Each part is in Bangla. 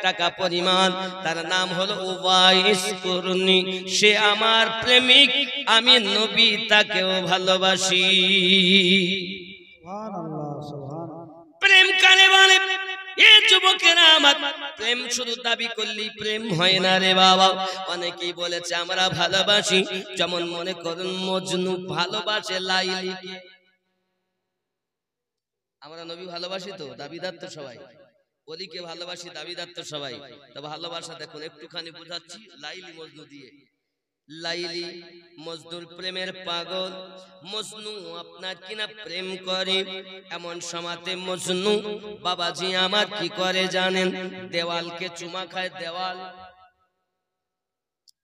টাকা পরিমাণ, তার নাম হলো উবাইস কুরনি। সে আমার প্রেমিক, আমি নবী তাকেও ভালোবাসি। সুবহানাল্লাহ সুবহানাল্লাহ। প্রেম কারে বলে? এ যুবকেরা, আমার প্রেম শুধু দাবি করলেই প্রেম হয় না রে বাবা। অনেকেই বলেছে আমরা ভালোবাসি, যেমন মনে করুন মজনু ভালোবাসে লাইলিকে। আমরা নবী ভালোবাসি তো, দাবিদার তো সবাই। অলিকে ভালোবাসি, দাবিদার তো সবাই। তো ভালোবাসা দেখুন একটুখানি বোঝাচ্ছি লাইলি মজনু দিয়ে। লাইলি মজনুর প্রেমের পাগল। মজনু আপনার কিনা প্রেম করে। এমন সময়তে মজনু বাবাজি আমার কি করে জানেন? দেওয়ালকে চুমা খায়। দেওয়াল।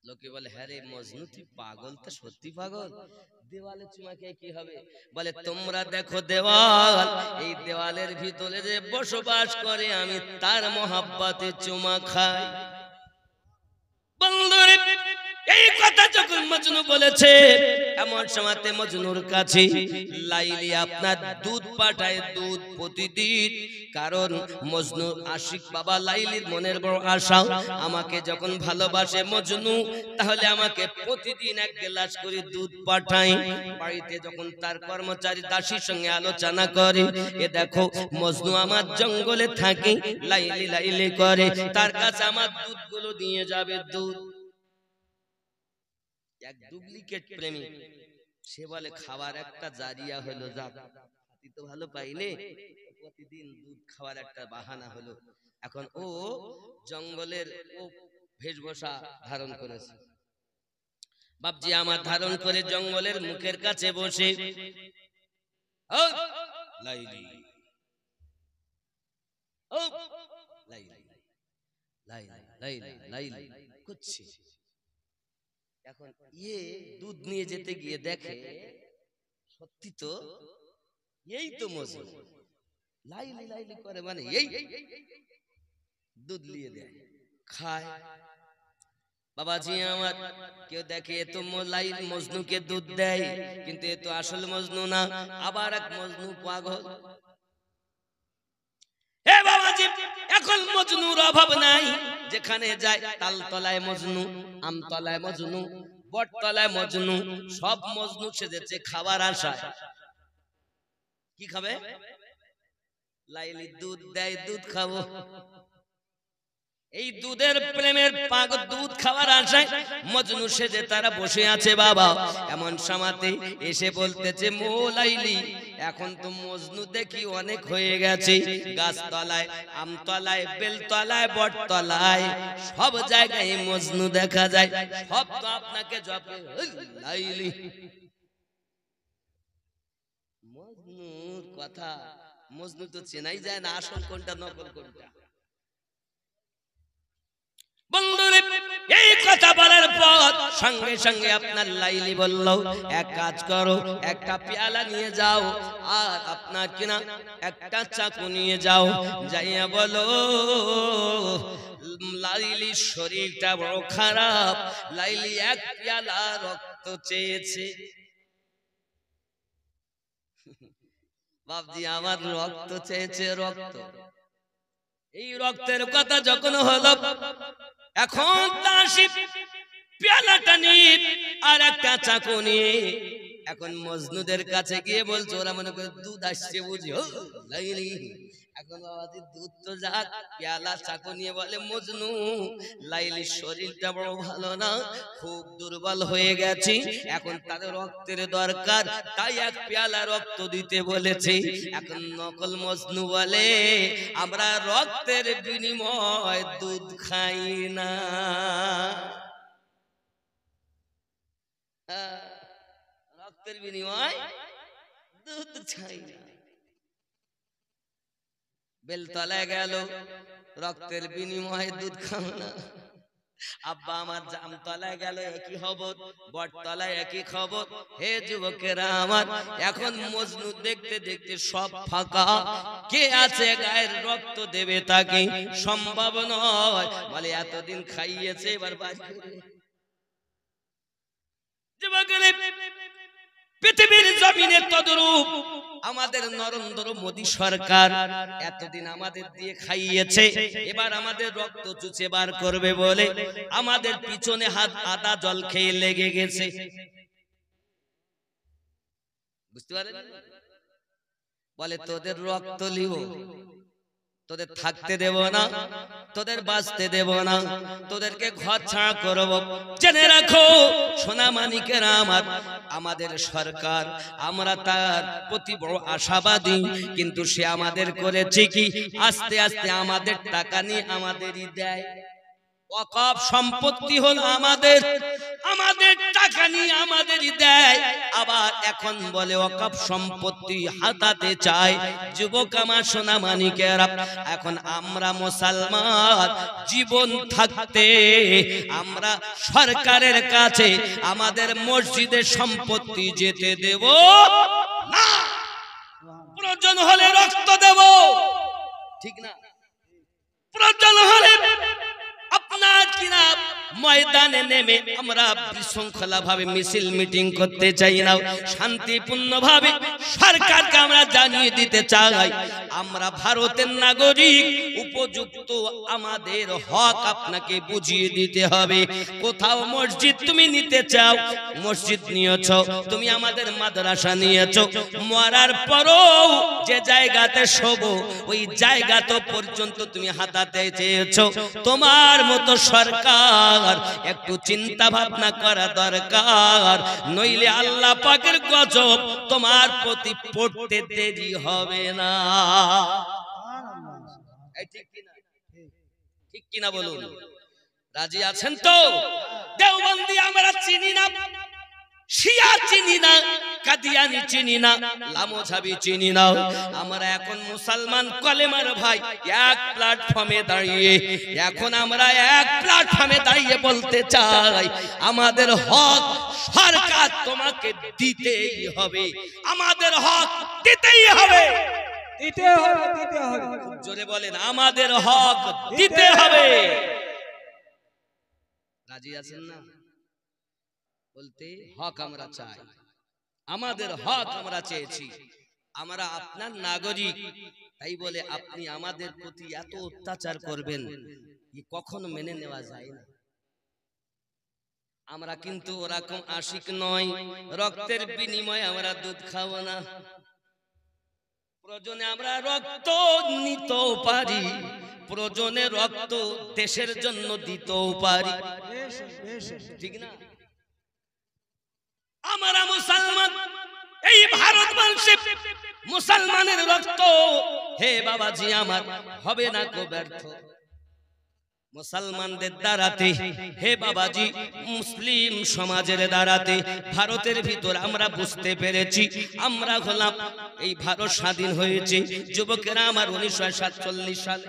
লোকে বলে হ্যাঁ রে মজনু তুই পাগল, তো সত্যি পাগল? দেওয়ালে চুমা খেয়ে কি হবে? বলে তোমরা দেখো দেওয়াল, এই দেওয়ালের ভিতরে যে বসবাস করে আমি তার মহাব্বতে চুমা খাই। বন্ধুরে, এই কথা যখন মজনু বলেছে, এমন সময়তে মজনুর কাছে লাইলি আপনার দুধ পাঠায়, দুধ প্রতিদিন। কারণ মজনু আশিক বাবা লাইলির মনের বড় আশা, আমাকে যখন ভালোবাসে মজনু, তাহলে আমাকে প্রতিদিন এক গ্লাস করে দুধ পাঠায়। বাড়িতে যখন তার কর্মচারী দাসীর সঙ্গে আলোচনা করে, এ দেখো মজনু আমার জঙ্গলে থাকে, লাইলি লাইলি করে, তার কাছে আমার দুধগুলো নিয়ে যাবে। দুধ এক ডুপ্লিকেট প্রেমিক, সে বলে খাবার একটা জারিয়া হলো, যাক হাতি তো ভালো পাইলে, প্রতিদিন দুধ খাওয়ার একটা বাহানা হলো। এখন ও জঙ্গলের ও বেশভূষা ধারণ করেছে। বাপজি আমার ধারণ করে জঙ্গলের মুখের কাছে বসে, ও লাইলি, ও লাইলি, লাইলি, লাইলি, লাইলি করছে। এখন ইয়ে দুধ নিয়ে যেতে গিয়ে দেখে সত্যি তো এই তো মজনু। লাইলি লাইলি করে মানে এই দুধ নিয়ে দেয়, খায়। বাবাজি আমার কেউ দেখে এ তো লাইলি মজনুকে দুধ দেয়, কিন্তু এ তো আসল মজনু না, আবার এক মজনু পাগল। হে বাবাজি, এখন মজনুর অভাব নাই। যেখানে যায় তালতলায় মজনু, আমতলায় মজনু, বটতলায় মজনু, সব মজনু সেজেছে খাবার আশায়। কি খাবে? লাইলি দুধ দেয়, দুধ খাবো। এই দুধের প্রেমের পাগল, দুধ খাওয়ার আশায় মজনু সেজে তারা বসে আছে বাবা। এমন সময়তে এসে বলতেছে মো লাইলি, এখন তো মজনু দেখি অনেক হয়ে গেছে, গাছতলায়, আমতলায়, বেলতলায়, বটতলায়, সব জায়গায় মজনু দেখা যায়, সব তো আপনাকে জপে লাইলি। মজনুর কথা, মজনু তো চেনাই যায় না আসল কোনটা নকল কোনটা। বন্ধুরে, এই কথা বলার পর সঙ্গে সঙ্গে আপনার লাইলি বলল এক কাজ করো, একটা পেয়ালা নিয়ে যাও, আর আপনার কিনা একটা চাকু নিয়ে যাও, যাইয়া বলো লাইলির শরীরটা বড় খারাপ, লাইলি এক পেয়ালা রক্ত চেয়েছে। বাপজি আমার রক্ত চেয়েছে, রক্ত। এই রক্তের কথা যখন হলো, এখন দাসী পেয়ালাটা নিয়ে আর একটা চাকু নিয়ে এখন মজনুদের কাছে গিয়ে বলছে, ওরা মনে করে দুধ আসছে বুঝি, ও লাইলি। এখন বাবাজি দুধ তো যাক, পেয়ালা চাকু নিয়ে বলে মজনু লাইলির শরীরটা বড় ভালো না, খুব দুর্বল হয়ে গেছে, এখন তাদের রক্তের দরকার, তাই এক পেয়ালা রক্ত দিতে বলেছে। এখন নকল মজনু বলে আমরা রক্তের বিনিময় দুধ খাই না। রক্তের বিনিময় দুধ খাই না। বেলতলায় গেল, রক্তের বিনিময়ে দুধ খাও না। আব্বা আমার জামতলায় গেল, একই খবর, বটতলায় একই খবর। হে যুবকেরা আমার, এখন মজনু দেখতে দেখতে সব ফাঁকা, কে আছে গায়ের রক্ত দেবে তাকে সম্ভব নয়, বলে এতদিন খাইয়েছে এবার বাড়ি করে। যুবকেরা পৃথিবীর জমিনে তদ্রূপ আমাদের নরেন্দ্র মোদী সরকার এতদিন আমাদের দিয়ে খাইয়েছে, এবার আমাদের রক্ত চুষে বার করবে বলে আমাদের পিছনে হাত আদা জল খেয়ে লেগে গেছে। বুঝতে পারেন? বলে তোদের রক্ত লিব, তোদের থাকতে দেব না, তোদের বাঁচতে দেব না, তোদেরকে ঘর ছাড়া করব। জেনে রাখো সোনা মানিকেরা আমার, আমাদের সরকার, আমরা তার প্রতি বড় আশাবাদী, কিন্তু সে আমাদের করেছে কি আস্তে আস্তে আমাদের টাকা নিয়ে আমাদেরই দেয়। ওয়াকফ সম্পত্তি হল আমাদের, আমাদের টাকা নিয়ে আমাদেরই দেয়। আবার এখন বলে ওয়াকফ সম্পত্তি হাতাতে চায়। যুবক আমার সোনা মানিকেরা, এখন আমরা মুসলমান জীবন থাকতে আমরা সরকারের কাছে আমাদের মসজিদের সম্পত্তি যেতে দেব না। প্রয়োজন হলে রক্ত দেব, ঠিক না? প্রয়োজন হলে আপনার কিনা ময়দানে নেমে আমরা বিশৃঙ্খলা ভাবে মিছিল মিটিং করতে চাই না, শান্তিপূর্ণ ভাবে সরকারকে আমরা জানিয়ে দিতে চাই আমরা ভারতের নাগরিক, উপযুক্ত আমাদের হক আপনাকে বুঝিয়ে দিতে হবে। কোথাও মসজিদ তুমি নিতে চাও, মসজিদ নিয়েছো, তুমি আমাদের মাদ্রাসা নিয়েছো, মরার পরও যে জায়গাতে শোবো ওই জায়গা তো পর্যন্ত তুমি হাতাতে চেয়েছো। তোমার মতো সরকার একটু চিন্তা ভাবনা করা দরকার, নইলে আল্লাহ পাকের গজব তোমার প্রতি পড়তে দেরি হবে না। ঠিক কিনা বলুন? রাজি আছেন তো? দেওবন্দি আমরা চিনি না, শিয়া চিনি না, কাদিয়ানি চিনি না, লামোঝাবি চিনি না। আমরা এখন মুসলমান কলেমার ভাই এক প্ল্যাটফর্মে দাঁড়িয়ে, এখন আমরা এক প্ল্যাটফর্মে দাঁড়িয়ে বলতে চাই আমাদের হক সরকার তোমাকে দিতেই হবে, আমাদের হক দিতেই হবে, দিতে হবে, দিতে হবে। জোরে বলেন, আমাদের হক দিতে হবে। রাজি আছেন না? বলতে হক আমরা চাই, আমাদের হক আমরা চেয়েছি, আমরা আপনার নাগরিক, তাই বলে আপনি আমাদের প্রতি এত অত্যাচার করবেন কখনো মেনে নেওয়া যায় না। আমরা কিন্তু ওরকম আশিক নয়, রক্তের বিনিময়ে আমরা দুধ খাবো না। প্রয়োজনে আমরা রক্ত নিতেও পারি, প্রয়োজনে রক্ত দেশের জন্য দিতেও পারি, ঠিক না? আমরা মুসলমান, এই ভারতবর্ষে মুসলমানের রক্ত হে বাবাজি আমার হবে না কো ব্যর্থ। মুসলমানদের দ্বারাতে হে বাবাজি মুসলিম সমাজের দ্বারাতে ভারতের ভিতর আমরা বুঝতে পেরেছি আমরা হলাম, এই ভারত স্বাধীন হয়েছে যুবকেরা আমার 1947 সালে।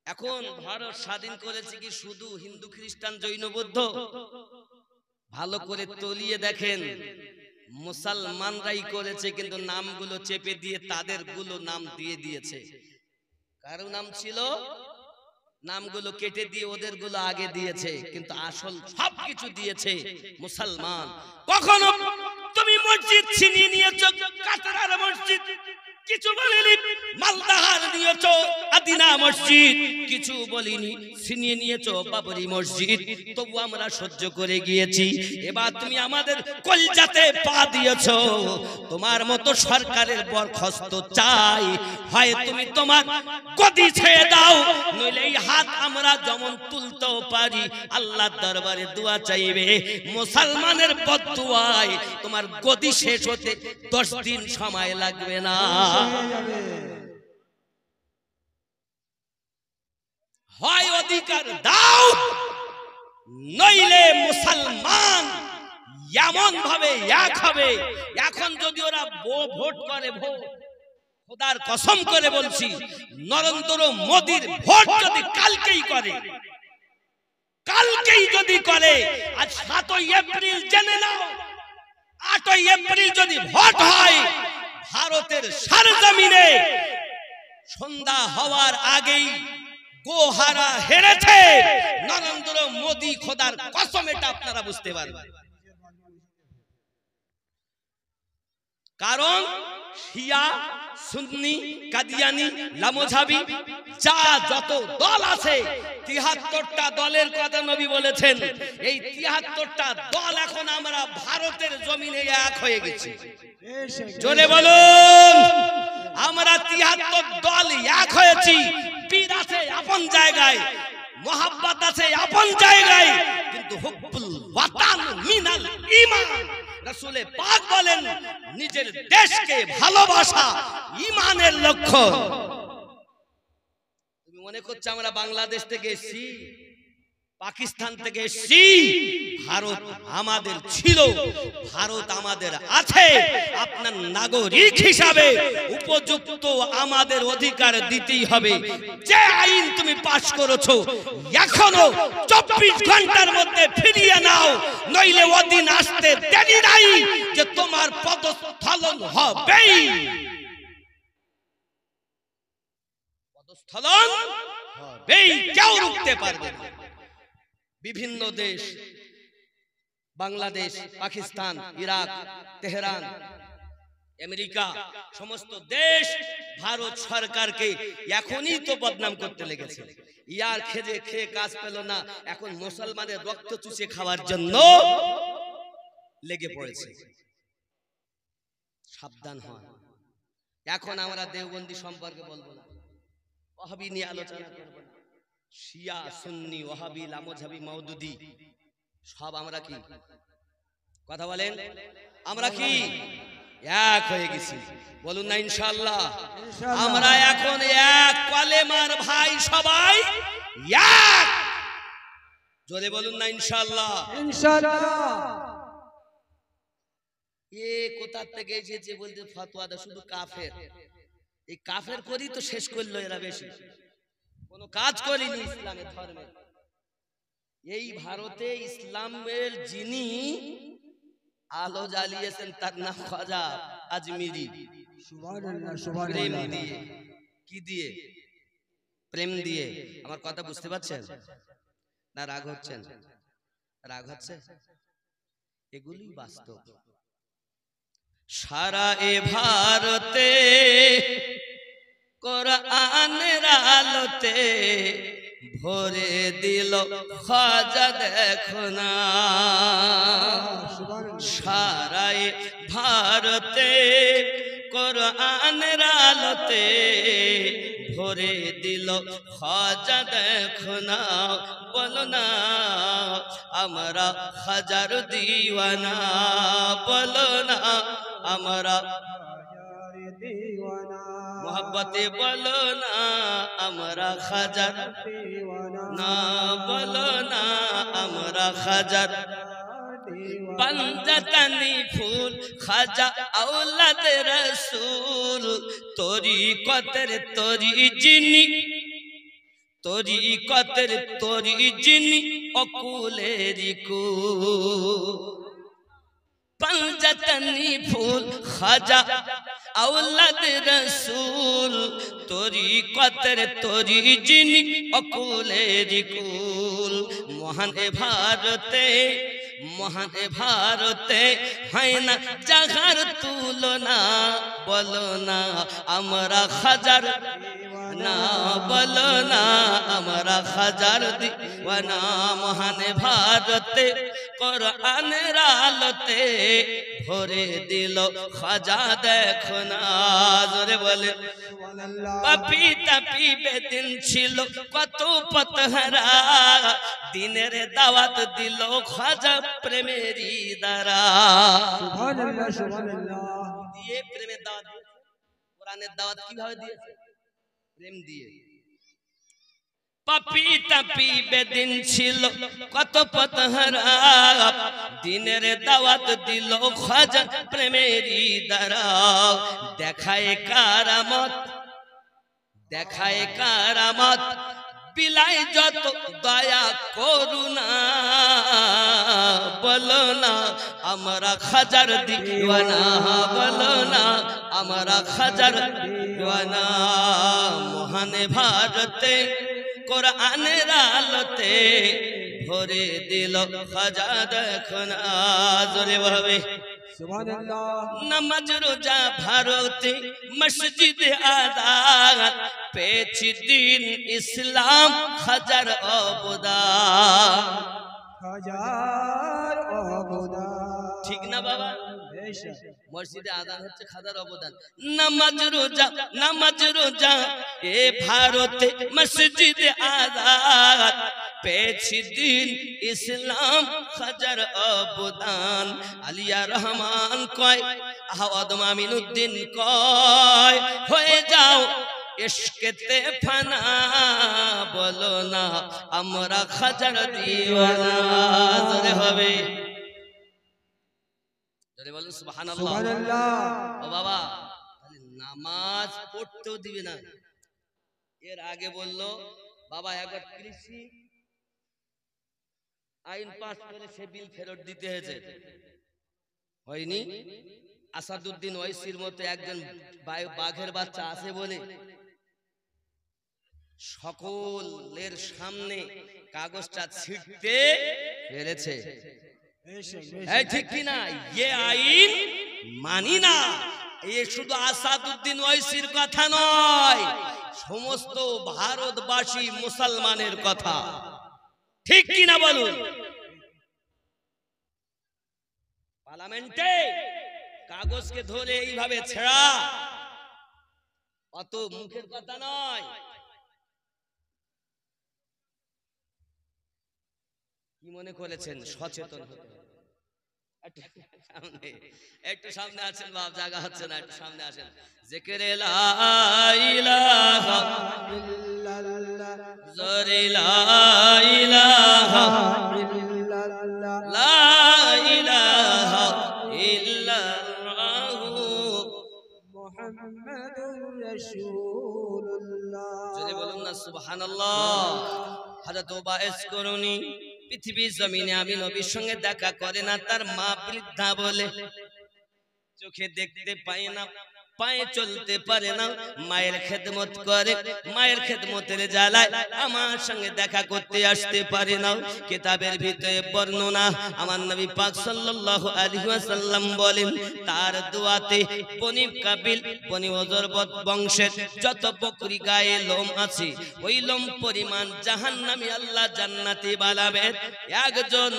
এখন ভারত স্বাধীন করেছে কি শুধু হিন্দু খ্রিস্টান জৈন বৌদ্ধ? ভালো করে তলিয়ে দেখেন, মুসলমানরাই করেছে, কিন্তু নামগুলো চেপে দিয়ে তাদের গুলো নাম দিয়ে দিয়েছে। কারো নাম ছিল, নামগুলো কেটে দিয়ে ওদের গুলো আগে দিয়েছে, কিন্তু আসল সবকিছু দিয়েছে মুসলমান। কখনো তুমি মসজিদ ছিনিয়ে নিয়েছো, কাতারার মসজিদ কিছু বলিনি, মালদাহার নিয়েছো আদিনা মসজিদ কিছু বলিনি, ছিনিয়ে নিয়েছো বাবরি মসজিদ, তবু আমরা সহ্য করে গিয়েছি। এবার তুমি আমাদের কলজাতে পা দিয়েছো, তোমার মতো সরকারের বরখাস্ত চাই, হয় তুমি তোমার গদি ছেড়ে দাও, নইলে এই হাত আমরা যেমন তুলতেও পারি আল্লাহর দরবারে দোয়া চাইবে। মুসলমানের বদদুয়ায় তোমার গদি শেষ হতে 10 দিন সময় লাগবে না। হয় অধিকার দাও, নইলে মুসলমান এমন ভাবে এক হবে। এখন যদি ওরা ভোট করে, খোদার কসম করে বলছি, নরেন্দ্র মোদীর ভোট যদি কালকেই করে, কালকেই যদি করে, আজ 7ই এপ্রিল জেনে নাও, 8ই এপ্রিল যদি ভোট হয় ভারতের সরজমিনে সন্ধ্যা হওয়ার আগেই গোহারা হেরেছে নরেন্দ্র মোদী, খোদার কসম, এটা আপনারা বুঝতে পারবেন। কারণ শিয়া, সুন্নি, কাদিয়ানি, লামোঝাবি যা যত দল আছে ৭৩টা দলের কথা নবী বলেছেন। এই ৭৩টা দল এখন আমরা ভারতের জমিনে এক হয়ে গেছি। জোরে বলুন, আমরা ৭৩ দল এক হয়েছি। পীর আছে আপন জায়গায়, মোহাব্বত আছে আপন জায়গায়, কিন্তু হুব্বুল ওয়াতান মিনাল ঈমান। রাসূল পাক বলেন নিজের দেশকে ভালোবাসা ঈমানের লক্ষণ। তুমি মনে করছো আমরা বাংলাদেশ থেকে এসেছি, পাকিস্তান থেকে এসেছি? ভারত আমাদের ছিল, ভারত আমাদের আছে। আপনার নাগরিক হিসাবে উপযুক্ত আমাদের অধিকার দিতেই হবে। যে আইন তুমি পাশ করেছো এখনো 24 ঘন্টার মধ্যে ফিরিয়ে নাও, নইলে ওদিন আসতে দেরি নাই যে তোমার পদস্খলন হবেই। পদস্খলন হবেই, কেউ রুখতে পারবে না। বিভিন্ন দেশ, Bangladesh, Pakistan, Iraq, Tehran, America, সমস্ত দেশ ভারত সরকারকে এখনই তো বদনাম করতে লেগেছে। ইয়ার খেজে খেয়ে কাজ পেল না, এখন মুসলমানের রক্ত চুষে খাওয়ার জন্য লেগে পড়েছে। সাবধান হন। এখন আমরা দেওবন্দি সম্পর্কে বলবো না, ওয়াহাবি নিয়ে আলোচনা করব না। শিয়া, সুন্নি, ওয়াহাবি, লামোঝাবি, মাউদুদি সব আমরা কি কথা বলেন? আমরা কি এক হয়ে গেছি? বলুন না ইনশাআল্লাহ। আমরা এখন এক, কলেমার ভাই সবাই এক। জোরে বলুন না ইনশাআল্লাহ। ইনশাআল্লাহ। এ কোথা থেকে এসেছে বলতে ফতোয়া দা শুধু কাফের। এই কাফের করি তো শেষ করলো এরা, বেশি কোনো কাজ করিনি ইসলামের ধর্মে। এই ভারতে ইসলামের যিনি আলো জ্বালিয়েছেন তার নাম খাজা আজমিরি। সুবহানাল্লাহ, প্রেম সুবহানাল্লাহ। দিয়ে, কি দিয়ে? প্রেম দিয়ে। আমার কথা বুঝতে পারছেন না? রাগ হচ্ছেন? রাগ হচ্ছে? এগুলি বাস্তব। সারা এ ভারতে কোরআনের আলোতে ভরে দিল খাজা দেখো না। সারা এ ভারতে কোরআনের আলোতে ভরে দিল খাজা দেখো না। বলো না আমরা হাজার দিওয়ানা, বলো না আমরা মোহব্বতে, বলো না আমরা হাজার না, বলো না আমরা হাজার। पंजतनी फूल खाजा औलाद रसूल तोरी कतर तोरी जिनी तोरी कतर तोरी जिनी अकुले रिकू पंजतनी फूल खाजा औलाद रसूल तोरी कतर तोरी जिनी अकुले रिकुल महान भारते महान भारते है ना जगार तुलना बोलो ना हमरा हजार ना बोलो ना हमरा हजार दीवाना महान भारते कुरानेर आलोते भरे दिल खाजा देखो ना जोरे बोले पापी तापी बेदिन छिलो कत पतहारा दिनेर दावत दिलो खाजा प्रेमेरी द्वारा सुबहानाल्लाह सुबहानाल्लाह दिए प्रेमेर दावत कुरानेर दावत কিভাবে দিয়েছে প্রেম দিয়ে পাপি তাপি বেদিন ছিল কত পতহারা দিনের দাওয়াত দিল খাজা প্রেমেরি দ্বারা দেখায় কারামত বিলাই যত দয়া করুণা বলো না আমরা খাজার দিওয়ানা বলো না আমরা খাজার দিওয়ানা মহান ভারতে কোরআনের আলোতে ভরে দিল খাজা দেখো না জোরে ভাবে সুবহানাল্লাহ নামাজ রোজা ভারতে মসজিদে আজাদ পেয়েছি দিন ইসলাম হাজার অবদান। হাজার অবদান। ঠিক না বাবা? বেশক। মসজিদে আজান হচ্ছে হাজার অবদান। নামাজ রোজা এ ভারতে মসজিদে আজাদ পেয়েছি দিন ইসলাম হাজার অবদান। আলিয়া রহমান কয়, আহমদ মামিনুদ্দিন কয়, হয়ে যাও ইশকেতে ফানা, বলো না আমরা হাজার দিওয়ানা। জোরে হবে, জোরে বলুন সুবহানাল্লাহ। সুবহানাল্লাহ। ও বাবা, তাহলে নামাজ পড়তেও দিবে না। এর আগে বললো বাবা একবার কৃষি আইন পাস করে সে বিল ফেরত দিতে হয়েছে, হয়নি। আসাদুদ্দিন ওয়াইসির মতো একজন বাঘের বাচ্চা আছে বলে সকলের সামনে কাগজটা ছিটতে পেরেছে। বেশক, এই ঠিক কি না? ये আইন মানি না। এ শুধু আসাদুদ্দিন ওয়াইসির কথা নয়, সমস্ত ভারতবাসী মুসলমানের কথা। ঠিক কি না বলুন? পার্লামেন্টে কাগজকে ধরে এইভাবে ছেড়া অত মুখের কথা নয়। কি মনে করেছেন? সচেতন হতে হবে। একটু সামনে আছেন বাপ, জায়গা হচ্ছে না, একটু সামনে আসেন। জিকিরে লা ইলাহা ইল্লাল্লাহ জোরে লা ইলাহা ইল্লাল্লাহ লা ইলাহা ইল্লাল্লাহু মুহাম্মাদুর রাসূলুল্লাহ। জোরে বলুন না সুবহানাল্লাহ। হযরত ওবাইস করুনি পৃথিবীর জমিনে আমি নবীর সঙ্গে দেখা করে না, তার মা বৃদ্ধা বলে চোখে দেখতে পায় না, পায়ে চলতে পারে না, মায়ের খেদমত করে, মায়ের খেদমতের জ্বালায় আমার সঙ্গে দেখা করতে আসতে পারে না। কিতাবের ভিতরে বর্ণনা, আমার নবী পাক সাল্লাল্লাহু আলাইহি ওয়াসাল্লাম বলেন, তার দোয়াতে বনি কাবিল বনি ওজরবত বংশের যত বকরি গায়ে লোম আছে, ওই লোম পরিমাণ জাহান্নামী আল্লাহ জান্নাতে বানাবেন। একজন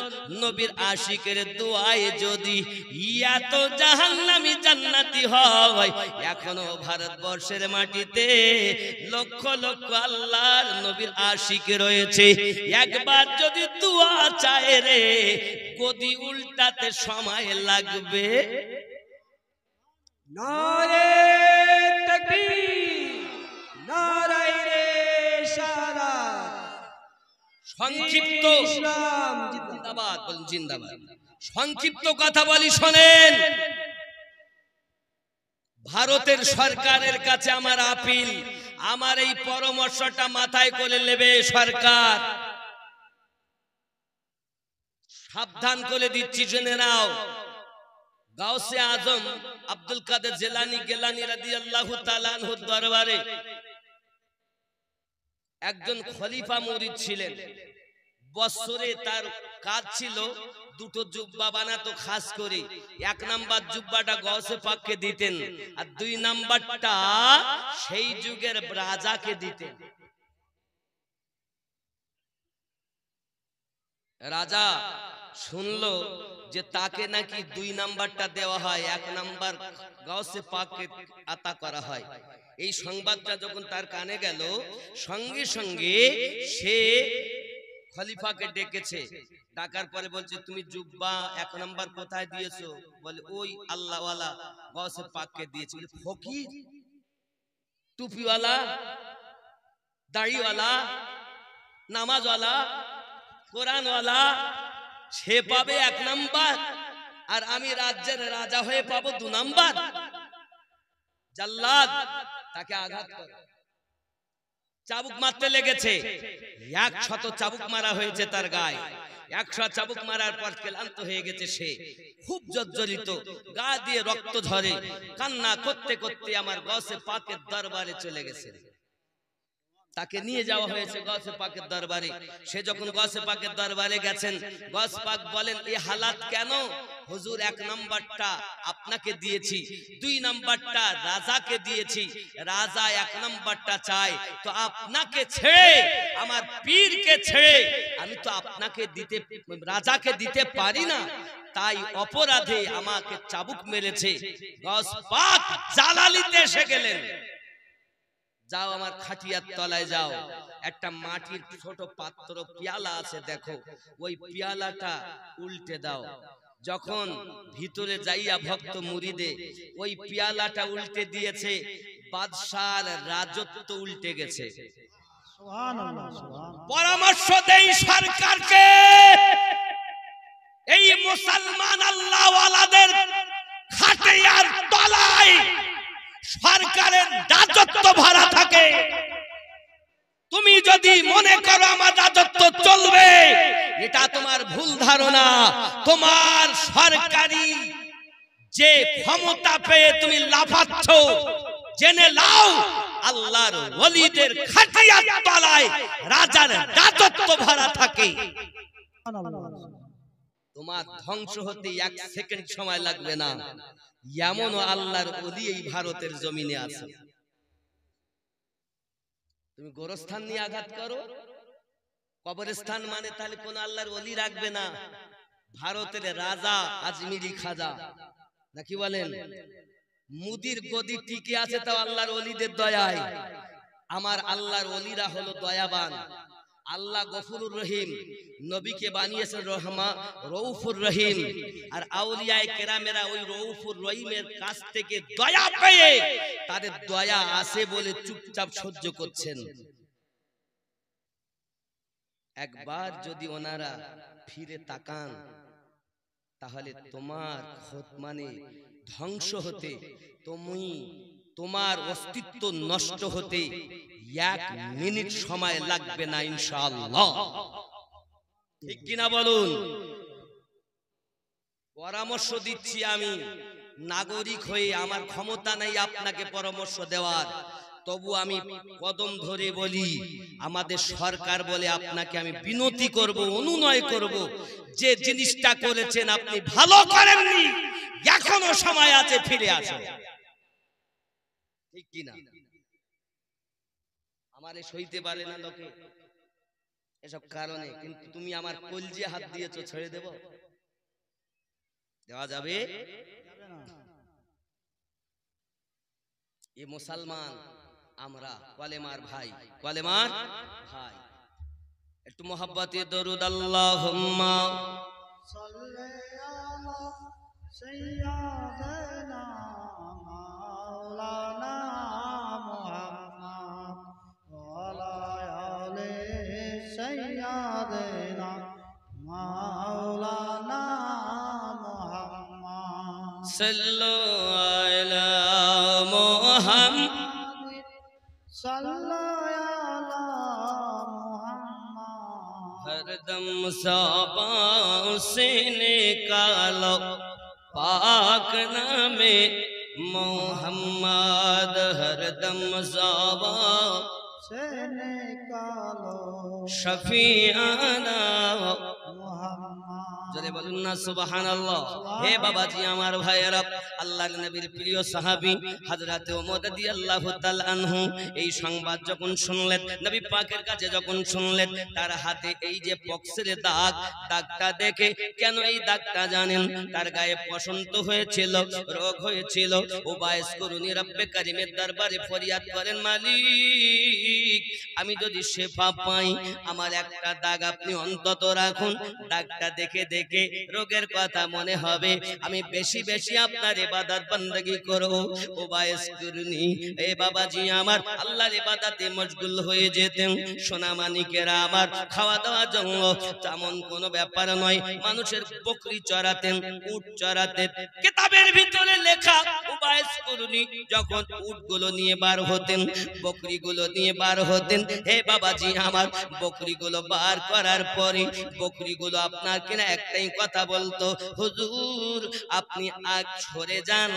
নবীর আশিকের দোয়ায় যদি এত জাহান্নামী জান্নাতি হয়, এখনো ভারতবর্ষের মাটিতে লক্ষ লক্ষ আল্লাহর নবীর আশিক রয়েছে। একবার যদি দোয়া চায় রে, গদি উল্টাতে সময় লাগবে। নারে তাকবীর, নারে রিসালাত। সংক্ষিপ্ত ইসলাম জিন্দাবাদ বলুন, জিন্দাবাদ। সংক্ষিপ্ত কথা বলি শোনেন। ভারতের সরকারের কাছে আমার আপিল, আমার এই পরামর্শটা মাথায় করে নেবে সরকার। সাবধান করে দিচ্ছি, শুনে নাও। গাউসে আজম আব্দুল কাদের জিলানী রাদিয়াল্লাহু তাআলা আনহুর দরবারে একজন খলিফা মুরিদ ছিলেন। বছরে তার কাজ ছিল দুটো জুব্বা বানাতো খাস করে। এক নাম্বার জুব্বাটা গাউসে পাককে দিতেন, আর দুই নাম্বারটা সেই যুগের রাজাকে দিতেন। রাজা শুনলো যে তাকে নাকি দুই নাম্বারটা দেওয়া হয়, এক নাম্বার গাউসে পাককে আতা করা হয়। এই সংবাদটা যখন তার কানে গেল, সঙ্গে সঙ্গে সে খলিফাকে ডেকেছে। ডাকার পরে বলছে, তুমি জুব্বা এক নাম্বার কোথায় দিয়েছো? বলে, ওই আল্লাহওয়ালা গাউসে পাককে দিয়েছে। বলে, ফকির, টুপিওয়ালা, দাড়িওয়ালা, নামাজওয়ালা, কোরআনওয়ালা, সে পাবে এক নাম্বার, আর আমি রাজ্যের রাজা হয়ে পাবো দু নাম্বার? জাল্লাদ তাকে আঘাত করে চাবুক মারতে লেগেছে। 100 চাবুক মারা হয়েছে তার গায়ে। 100 চাবুক মারার পর ক্লান্ত হয়ে গেছে সে, খুব জর্জরিত, গা দিয়ে রক্ত ঝরে, কান্না করতে করতে আমার গাউসে পাকের দরবারে চলে গেছে। তাকে নিয়ে যাওয়া হয়েছে গৌসে পাকের দরবারে। সে যখন গৌসে পাকের দরবারে গেছেন, গৌস পাক বলেন এই হালাত কেন? হুজুর, 1 নাম্বারটা আপনাকে দিয়েছি, 2 নাম্বারটা রাজাকে দিয়েছি, রাজা 1 নাম্বারটা চায়, তো আপনাকে ছেড়ে আমার পীরকে ছেড়ে আমি তো আপনাকে দিতে, রাজাকে দিতে পারি না, তাই অপরাধে আমাকে চাবুক মেরেছে। গৌস পাক জালালিতে এসে গেলেন, যাও আমার খাটিয়ার তলায় যাও, একটা মাটির ছোট পাত্র পেয়ালা আছে, দেখো ওই পেয়ালাটা উল্টে দাও। যখন ভিতরে যাইয়া ভক্ত মুরিদে ওই পেয়ালাটা উল্টে দিয়েছে, বাদশার রাজত্ব উল্টে গেছে। পরামর্শ দেই সরকারকে, এই মুসলমান আল্লাহওয়ালাদের খাটিয়ার তলায় সরকারের রাজত্ব ভরা থাকে। তুমি যদি মনে করো আমার রাজত্ব চলবে, এটা তোমার ভুল ধারণা। তোমার সরকারি যে ক্ষমতা পেয়ে তুমি লাফাচ্ছ, জেনে নাও আল্লাহর ওলিদের খাটিয়ার তলায় রাজার রাজত্ব ভরা থাকে। তোমার ধ্বংস হতে 1 সেকেন্ড সময় লাগবে না। এমনও আল্লাহর ওলি এই ভারতের জমিনে আছে। তুমি গোরস্থান নিয়ে আঘাত করো, কবরস্থান মানে তাহলে কোন আল্লাহর ওলি রাখবে না। ভারতের রাজা আজমিরি খাজা নাকি বলেন, মুদির গদি টিকে আছে তাও আল্লাহর ওলিদের দয়ায়। আমার আল্লাহর ওলিরা হলো দয়াবান। আল্লাহ গফুরুর রহিম, নবীকে বানিয়েছেন রউফুর রহিম, আর আউলিয়ায়ে কেরামেরা ওই রউফুর রহিমের কাছ থেকে দয়া পেয়ে তাদের দয়া আছে বলে চুপচাপ সহ্য করছেন। একবার যদি ওনারা ফিরে তাকান, তাহলে তোমার মানে ধ্বংস হতে, তুমি তোমার অস্তিত্ব নষ্ট হতে 1 মিনিট সময় লাগবে না ইনশাআল্লাহ। ঠিক কিনা বলুন? পরামর্শ দিচ্ছি আমি, নাগরিক হয়ে আমার ক্ষমতা নেই আপনাকে পরামর্শ দেওয়ার, তবু আমি কদম ধরে বলি, আমাদের সরকার বলে আপনাকে আমি বিনতি করব, অনুনয় করব, যে জিনিসটা করেছেন আপনি ভালো করেননি, এখনো সময় আছে, ফিরে আসুন। ঠিক কিনা? আমারে সইতে পারে না লোকে এসব কারণে, কিন্তু তুমি আমার কলজে হাত দিয়েছো, ছেড়ে দেব? দেওয়া যাবে? এ মুসলমান আমরা, কলেমার ভাই, কলেমার ভাই, একটু মোহাব্বতে দরুদ আল্লাহুম্মা সাল্লি আলা সাইয়্যিদিনা মাওলানা মুহাম্মদ ওয়া আলা আলি সাইয়্যিদিনা মাওলানা মুহাম্মদ সাল্লু আলা মুহাম্মদ हरदम ज़बान से निकालो पाक नामे मोहम्मद, हरदम ज़बान से निकालो शफीआना জোরে বলুন না সুবহানাল্লাহ। হে বাবাজি, আমার ভাইয়েরা, আল্লাহর নবীর প্রিয় সাহাবী হযরত ওমর রাদিয়াল্লাহু তাআলা আনহু এই সংবাদ যখন শুনলেন, নবী পাকের কাছে যখন শুনলেন, তার হাতে এই যে পক্সের দাগ, দাগটা দেখে, কেন এই দাগটা জানেন? তার গায়ে বসন্ত হয়েছিল, রোগ হয়েছিল। ও বাইস করুনি রব্বে কারিমের দরবারে ফরিয়াদ করেন, মালিক আমি যদি শেফা পাই, আমার একটা দাগ আপনি অন্তত রাখুন, দাগটা দেখে দেখে রোগের কথা মনে হবে, আমি বেশি বেশি আপনার ইবাদত বندگی করব। ও বাইস করুনি, এ বাবাজি আমার আল্লাহর ইবাদতে মশগুল হয়ে যেতেন। সোনা মানিকেরা আমার, খাওয়া দাওয়া জন্য তেমন কোনো ব্যাপার নয়, মানুষের বকরি চড়াতেন, উট চড়াতেন। কিতাবের ভিতরে লেখা, ও বাইস করুনি যখন উটগুলো নিয়ে বার হতেন, বকরিগুলো নিয়ে বার হতেন, হে বাবাজি আমার, বকরিগুলো বার করার পরে বকরিগুলো আপনার কিনা একটাই কথা বলতো, হুজুর আপনি সরে যান,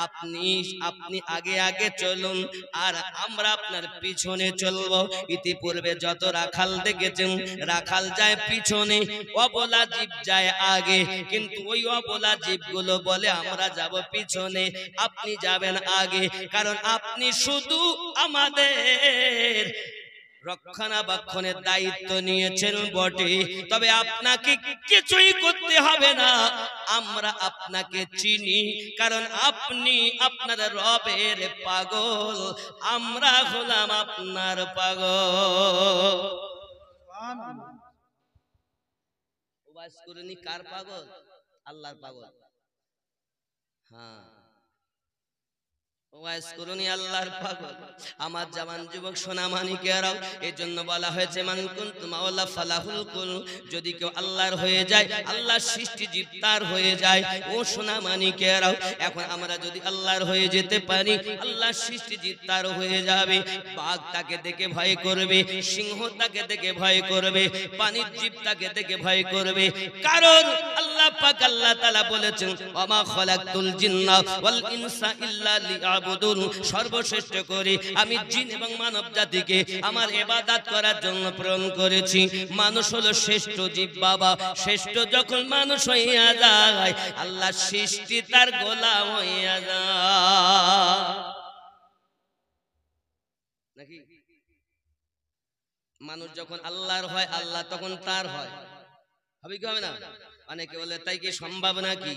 আপনি আগে আগে চলুন আর আমরা আপনার পিছনে চলবো। ইতিপূর্বে যত রাখাল দেখেছেন, রাখাল যায় পিছনে, অবলা জীব যায় আগে, কিন্তু ওই অবলা জীবগুলো বলে আমরা যাব পিছনে, আপনি যাবেন আগে, কারণ আপনি শুধু আমাদের রক্ষণাবেক্ষণের দায়িত্ব নিয়েছেন বটে, তবে আপনাকে কিছুই করতে হবে না, আমরা আপনাকে চিনি, কারণ আপনি আপনার রবের পাগল, আমরা হলাম আপনার পাগল। ওয়াজ করেনি কার পাগল? আল্লাহর পাগল। হ্যাঁ, ওয়াজ করুনি আল্লাহর পাগল। আমার জওয়ান যুবক সোনামানিকেরাও, এই জন্য বলা হয়েছে মান কুনতু মাওলা ফালাহুল কুল, যদি কেউ আল্লাহর হয়ে যায়, আল্লাহর সৃষ্টি জীব তার হয়ে যায়। ও সোনামানিকেরাও, এখন আমরা যদি আল্লাহর হয়ে যেতে পারি, আল্লাহর সৃষ্টি জীব তার হয়ে যাবে। বাঘ তাকে দেখে ভয় করবে, সিংহ তাকে দেখে ভয় করবে, পানির জীব তাকে দেখে ভয় করবে, কারণ আল্লাহ পাক আল্লাহ তাআলা বলেছেন ওমা খালাকতুল জিন্না ওয়াল ইনসা ইল্লা লিয়াবুদুন, সর্বশ্রেষ্ঠ করে আমি জিন এবং মানব জাতিকে আমার ইবাদত করার জন্য প্রেরণ করেছি। মানুষ হলো শ্রেষ্ঠ জীব বাবা, শ্রেষ্ঠ যখন মানুষ হইয়া যায়, আল্লাহ সৃষ্টি তার গোলাম হইয়া যায় নাকি? মানুষ যখন আল্লাহর হয়, আল্লাহ তখন তার হয়, হবে কি হবে না? অনেকে বলে তাই কি সম্ভব নাকি?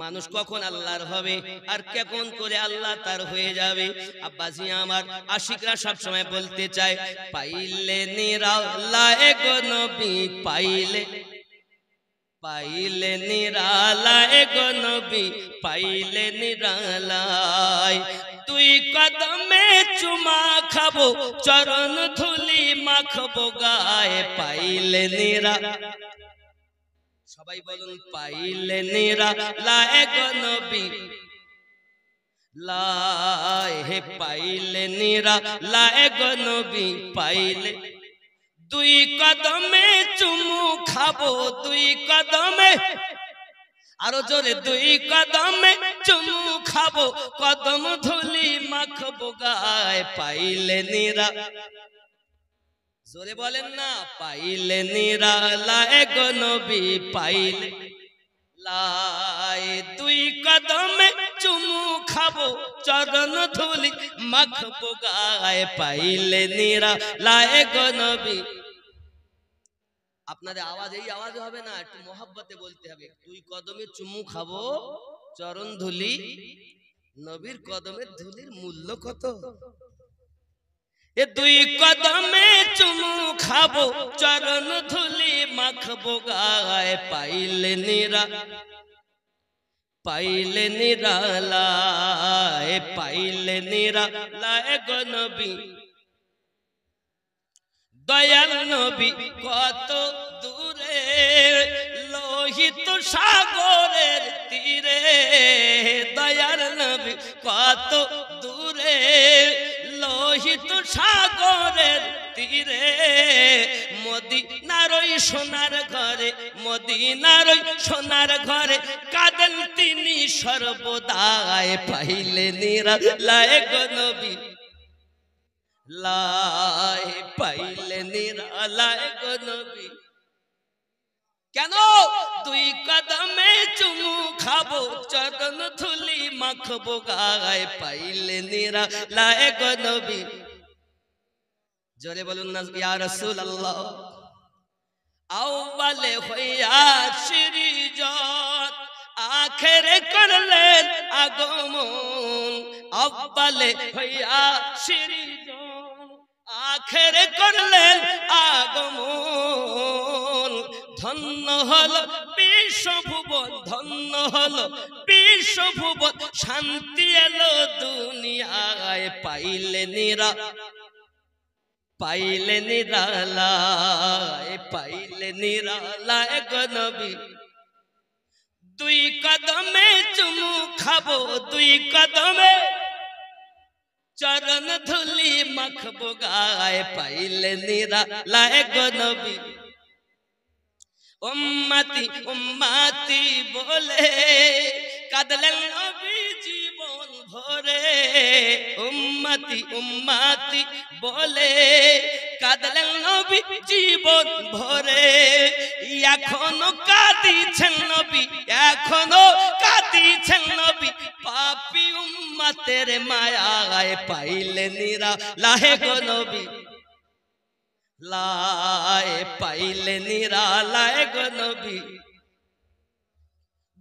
মানুষ কখন আল্লাহর হবে আর কেমন করে আল্লাহ তার হয়ে যাবে? আব্বাজি আমার, আশিকরা সব সময় বলতে চায়, পাইলে নিরালায় গো নবী, পাইলে নিরালায় গো নবী, পাইলে নিরালায়, তুই কদমে চুমা খাবো, চরণ ধুলি মাখবো গায়ে, পাইলে সবাই বলুন পাইলে নিরালায় গো নবী, লাই হে পাইলে নিরালায় গো নবী, পাইলে দুই কদমে চুমু খাবো, দুই কদমে, আরো জোরে, দুই কদমে চুমু খাবো, কদম ধুলি মাখবো গায়ে, পাইলে জোরে বলেন না, পাইলে নিরালায় গো নবী, পাইলে লাই, দুই কদমে চুমু খাবো, চরণ ধুলি মাখবো গায়ে, পাইলে নিরালায় গো নবী। আপনাদের আওয়াজ এই আওয়াজ হবে না, একটু মোহাব্বতে বলতে হবে, দুই কদমে চুমু খাবো, চরণ ধুলি, নবীর কদমের ধুলির মূল্য কত? এ দুই কদমে চুমু খাবো, চরণ ধুলি মাখবো গায়ে, পাইলে নিরালায়, পাইলে নিরালায় গো নবী, দয়াল নবী কত দূরে, লোহিত সাগরের তীরে, দয়াল নবী কত দূরে, লোহিত সাগরের তীরে, মদিনার ওই সোনার ঘরে, মদিনার ওই সোনার ঘরে, কাঁদেন তিনি সর্বদায়, পাইলে নিরালায় গো নবী, লাই, পাইলে নিরালায় গো নবী। কেন? দুই কদমে চুমু খাবো, চরণ ধুলি মাখবো গায়ে, পাইলে নিরালায় গো নবী। জোরে বলুন না ইয়া রাসূলুল্লাহ। আউয়ালে হইয়া সৃজন, আখেরে করলেন আগমন, আউয়ালে হইয়া সৃজন, আখেরে করলেন আগমন, ধন্য হলো বিশ্বভুবন, ধন্য হলো বিশ্বভুবন, শান্তি এলো দুনিয়ায়, পাইলে নিরালায়, পাইলে নিরালায় গো নবী, দুই কদমে চুমু খাবো, দুই কদমে চরণ ধুলি মাখবো গায়ে পাইলে নিরা লায় গো নবী উম্মতি উম্মতি বলে কাঁদলেন নবী জীবন ভরে উম্মতি উম্মতি বলে কাঁদলেন নবী জীবন ভরে এখনো কাঁদিছেন নবী এখনো কাঁদিছেন নবী পাপী উম্মতের মায়ায় পাইলে নিরা লাহে গো নবী লায় পাইলে নিরালায় গো নবী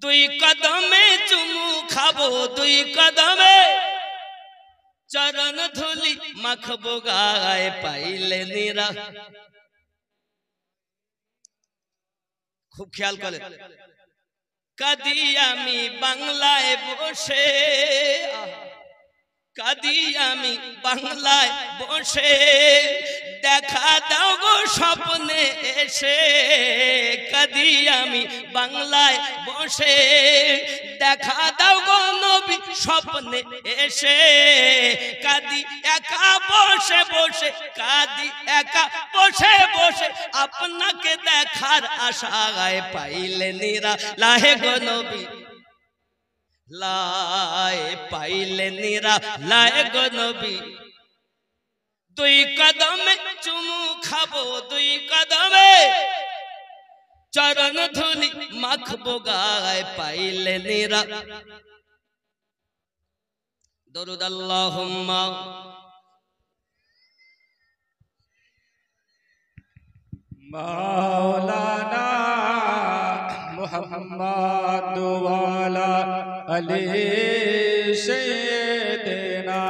দুই কদমে চুমু খাবো দুই কদমে চরণ ধুলি মাখবো গায়ে পাইলে নিরা খুব খেয়াল করে কাঁদি আমি বাংলায় বসে কাঁদি আমি বাংলায় বসে দেখা দাও গো স্বপ্নে এসে কাঁদি আমি বাংলায় বসে দেখা দাও গো নবী স্বপ্নে এসে কাঁদি একা বসে বসে কাঁদি একা বসে বসে আপনাকে দেখার আশায় পাইলে নিরা লাহে গো নবী লায় পাইলে নিরা লায় গো নবী দুই কদমে চুমু খাবো দুই কদমে চরণ ধুলি মাখবো গায়ে পাইলে নিরা দরুদ আল্লাহুম্মা মাওলানা মুহাম্মদ ওয়ালা আলি সাইয়্যিদিনা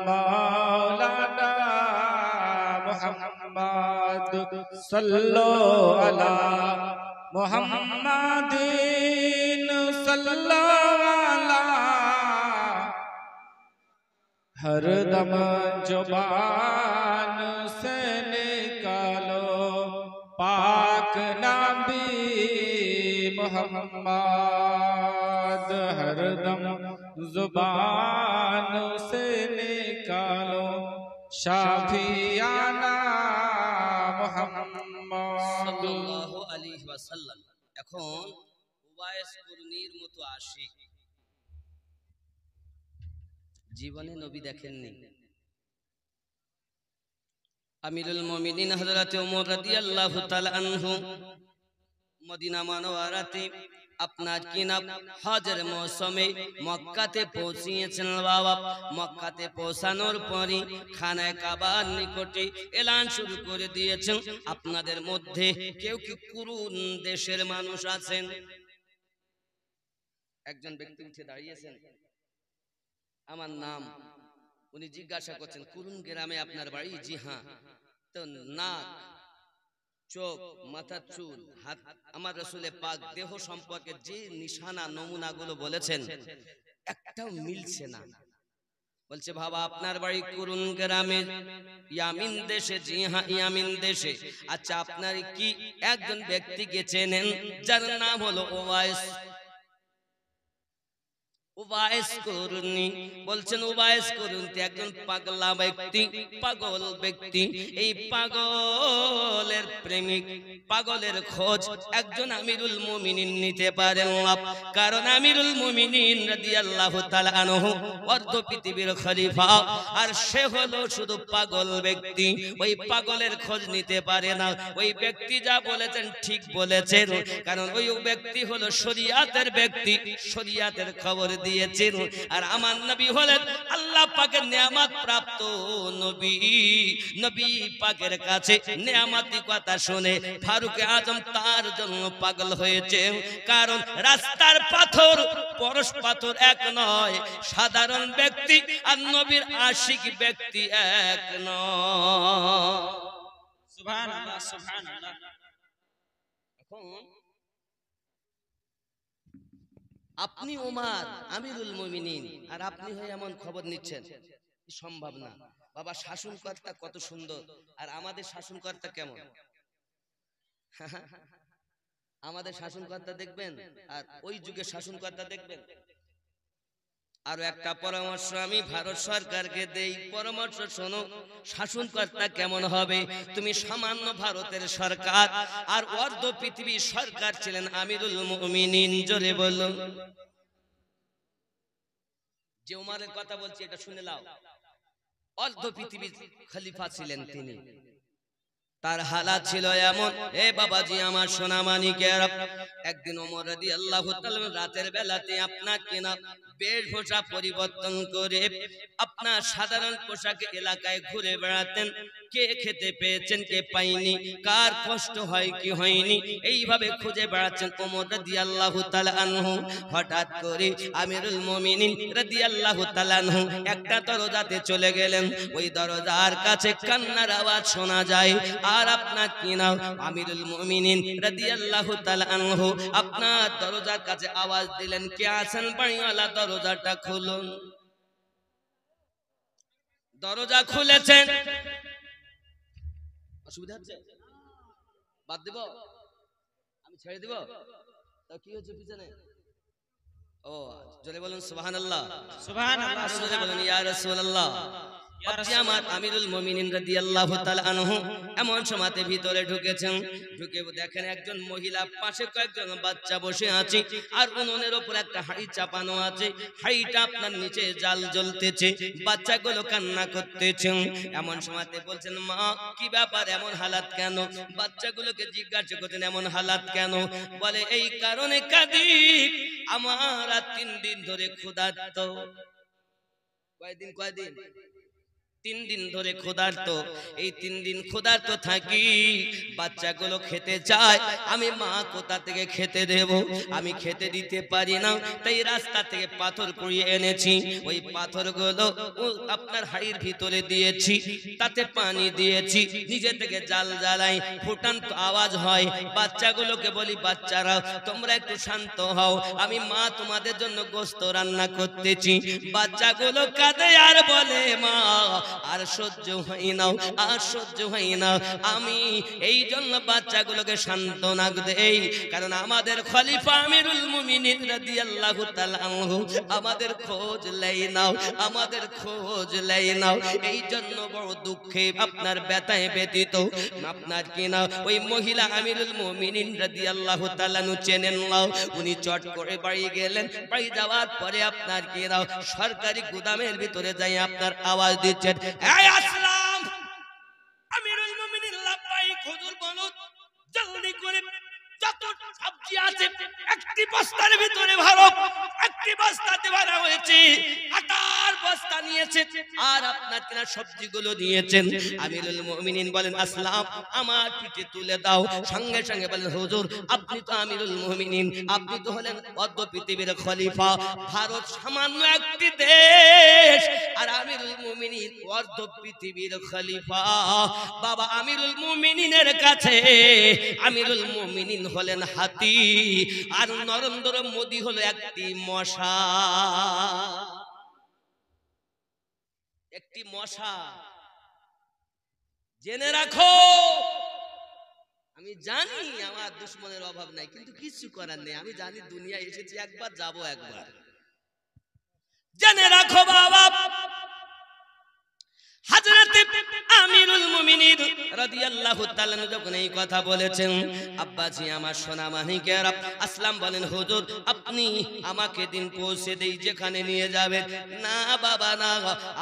মাওলানা মুহাম্মদ সাল্লাল্লাহু আলা মুহাম্মাদিন সাল্লাল্লাহু আলা हर दम जुबान से निकालो पाक नबी मोहम्मद हर दम जुबान से निकालो शाफियाना मोहम्मद সাল্লাল্লাহু আলাইহি ওয়াসাল্লাম এখন উবাইস কুরনির মতো আশিক জীবনে নবী দেখেননি আমিরুল মুমিনিন হযরত ওমর রাদিয়াল্লাহু তাআলা আনহু মদিনা মুনাওয়ারাতে আপনার কিনা হজের মৌসুমে মক্কাতে পৌঁছিয়েছেন বাবা মক্কাতে পৌঁছানোর পরই খানায়ে কাবার নিকটে এলান শুরু করে দিয়েছেন আপনাদের মধ্যে কেউ কি কুরুন দেশের মানুষ আছেন একজন ব্যক্তি উঠে দাঁড়িয়েছেন আমার নাম উনি জিজ্ঞাসা করছেন কুরুন গ্রামে আপনার বাড়ি জি হ্যাঁ তো নাক চোখ মাথা চুল হাত আমার রাসূলে পাক দেহ সম্পর্কে যে নিশানা নমুনাগুলো বলেছেন একটাও মিলছে না বলছে বাবা আপনার বাড়ি কুরুন গ্রামে ইয়ামিন দেশে জি হ্যাঁ ইয়ামিন দেশে আচ্ছা আপনার কি একজন ব্যক্তিকে চেনেন যার নাম হলো ওয়াইস উবাইস কুরনি বলছেন উবাইস কুরনি একজন পাগলা ব্যক্তি পাগল ব্যক্তি এই পাগলের প্রেমিক পাগলের খোঁজ একজন আমিরুল মুমিনিন নিতে পারেন না কারণ আমিরুল মুমিনিন রাদিয়াল্লাহু তাআলা আনহু অর্ধ পৃথিবীর খলিফা আর সে হলো শুধু পাগল ব্যক্তি ওই পাগলের খোঁজ নিতে পারে না ওই ব্যক্তি যা বলেছেন ঠিক বলেছেন কারণ ওই ব্যক্তি হলো শরিয়াতের ব্যক্তি শরিয়াতের খবর দিয়েছেন আর আমার নবী হলেন আল্লাহ পাকের নিয়ামত প্রাপ্ত নবী নবী পাকের কাছে নিয়ামতি কথা শুনে ফারুক আজম তার জন্য পাগল হয়েছে কারণ রাস্তার পাথর পরশ পাথর এক নয় সাধারণ ব্যক্তি আর নবীর আশিক ব্যক্তি এক নয় সুবহানাল্লাহ সুবহানাল্লাহ এখন আপনি ওমর আমিরুল মুমিনিন আর আপনি হয়ে এমন খবর নিচ্ছেন সম্ভব না বাবা শাসনকর্তা কত সুন্দর আর আমাদের শাসনকর্তা কেমন আমাদের শাসনকর্তা দেখবেন আর ওই যুগে শাসনকর্তা দেখবেন আরো একটা পরামর্শ আমি ভারত সরকারকে দেই, পরামর্শ শোনো। শাসনকর্তা কেমন হবে? তুমি সামান্য ভারতের সরকার, আর অর্ধ পৃথিবীর সরকার ছিলেন আমিরুল মুমিনিন। জোরে বলুন। যে উমারের কথা বলছি এটা শুনে নাও। অর্ধ পৃথিবীর খলিফা ছিলেন তিনি। তার হালাত ছিল এমন, এ বাবাজি আমার সোনা মানিকের, একদিন ওমর রাদিয়াল্লাহু তাআলা রাতের বেলাতে আপনার কিনা বেশভূষা পরিবর্তন করে আপনার সাধারণ পোশাকে এলাকায় ঘুরে বেড়াতেন। কে খেতে পেয়েছেন, কে পাইনি, কার কষ্ট হয় কি হয়নি, এইভাবে খুঁজে বেড়াচ্ছেন ওমর রাদিয়াল্লাহু তাআলা আনহু। হঠাৎ করে আমিরুল মুমিনিন রাদিয়াল্লাহু তাআলা আনহু একটা দরজাতে চলে গেলেন। ওই দরজার কাছে কান্নার আওয়াজ শোনা যায়। আর আপনার কি নাম আমিরুল মুমিনিন রাদিয়াল্লাহু তাআলা আনহু আপনার দরজার কাছে আওয়াজ দিলেন, কে আছেন বাড়িওয়ালা, দরজাটা খুলুন। দরজা খুলেছেন। অসুবিধা হচ্ছে? বাদ দেব? আমি ছেড়ে দিব? তা কি হচ্ছে পিছনে? ও জোরে বলুন সুবহানাল্লাহ। সুবহানাল্লাহ। জোরে বলুন ইয়া রাসূলুল্লাহ। আমার আমিরুল মুমিনিন রাদিয়াল্লাহু তাআলা আনহু এমন সময়তে ভিতরে ঢুকেছেন। ঢুকে দেখেন একজন মহিলা, পাশে কয়েকজন বাচ্চা বসে আছে, আর উনুনের উপর একটা হাঁড়ি চাপানো আছে। হাঁড়িটা আপনার নিচে জাল জ্বলতেছে, বাচ্চাগুলো কান্না করতেছে। এমন সময়তে বলছেন, মা কি ব্যাপার, এমন হালাত কেন? বাচ্চাগুলোকে জিজ্ঞাসা করতেন এমন হালাত কেন? বলে এই কারণে কাঁদি, আমার 3 দিন ধরে ক্ষুধার্ত। কয়দিন? 3 দিন ধরে ক্ষুধার্ত। এই 3 দিন ক্ষুধার্ত থাকি, বাচ্চাগুলো খেতে চায়, আমি মা কোথা থেকে খেতে দেব? আমি খেতে দিতে পারি না, তাই রাস্তা থেকে পাথর কুড়িয়ে এনেছি। ওই পাথরগুলো আপনার হাড়ির ভিতরে দিয়েছি, তাতে পানি দিয়েছি, নিজে থেকে জাল জ্বালাই, ফুটান্ত আওয়াজ হয়। বাচ্চাগুলোকে বলি, বাচ্চারা তোমরা একটু শান্ত হও, আমি মা তোমাদের জন্য গোশত রান্না করতেছি। বাচ্চাগুলো কাঁদে আর বলে, মা আর সহ্য হয় না, আর সহ্য হয় না। আমি এই জন্য বাচ্চাগুলোকে সান্ত্বনা দেই, কারণ আমাদের খলিফা আমিরুল মুমিনিন রাদিয়াল্লাহু তাআলা আনহু আমাদের খোঁজ লাই নাও, আমাদের খোঁজ লাই নাও। এই জন্য বড় দুঃখে আপনার ব্যথায় ব্যতীত আপনার কিনা ওই মহিলা আমিরুল মুমিনিন রাদিয়াল্লাহু তাআলা নু চেনেন নাও। উনি চট করে বাড়ি গেলেন। বাড়ি যাওয়ার পরে আপনার কিনা সরকারি গুদামের ভিতরে যাই আপনার আওয়াজ দিচ্ছেন, এই আসলাম আমিরুল মুমিনিন লাব্বাইক হুজুর বলুন, জলদি করে যত সবজি আছে একটি বস্তার ভিতরে ভরো। একটি বস্তাতে ভরা হয়েছে, আটার বস্তা নিয়েছে, আর আপনার কিনা সবজিগুলো নিয়েছেন। আমিরুল মুমিনিন বলেন, আসলাম আমার পিঠে তুলে দাও। সঙ্গে সঙ্গে বলেন, হুজুর আপনি তো আমিরুল মুমিনিন, আপনি তো হলেন অর্ধ পৃথিবীর খলিফা। ভারত সামান্য একটি দেশ, আর আমিরুল মুমিনিন অর্ধ পৃথিবীর খলিফা। বাবা আমিরুল মুমিনিনের কাছে আমিরুল মুমিনিন হলেন হাতি, আর নরেন্দ্র মোদী হলো একটি মশা। একটি মশা। জেনে রাখো, আমি জানি আমার দুশ্মনের অভাব নাই, কিন্তু কিছু করার নেই। আমি জানি দুনিয়া এসেছি একবার, যাব একবার। জেনে রাখো বাবা, হযরত আমিরুল মুমিনিন রাদিয়াল্লাহু তাআলা যখন এই কথা বলেছেন, আব্বাজি আমার সোনা মানিকেরা আসলাম বলেন, হুজুর আপনি আমাকে দিন পৌঁছে দেই, যেখানে নিয়ে যাবেন। না বাবা না,